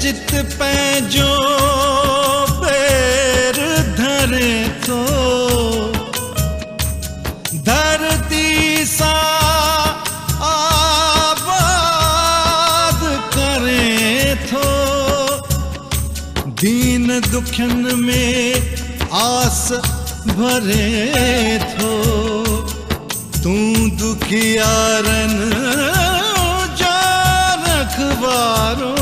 जित पे जो पैर धरे तो धरती सा आबाद करे थो। दीन दुखन में आस भरे थो। तू दुखियारन जा रखवारो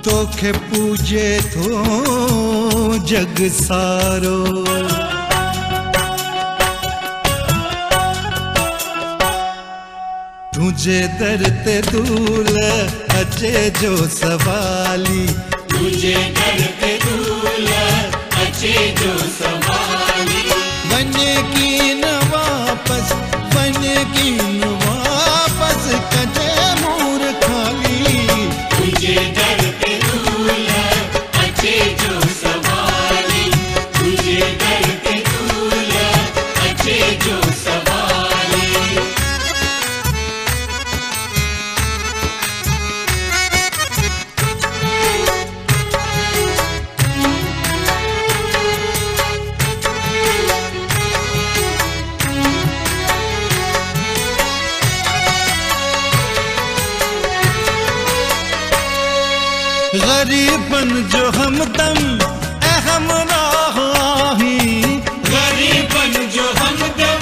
तोखे पूजे थो जग सारो। तुझे दर ते दूल अचे जो सवाली। तुझे दर ते दूल अचे जो सवाली। वने की न वापस वने की न वापस कजे मूर खाली। तुझे दर पे दूल अचे जो सवाली। तुझे दर पे दूल अचे जो सवाली। गरीबन जो हमदम अहम राही। गरीबन जो हमदम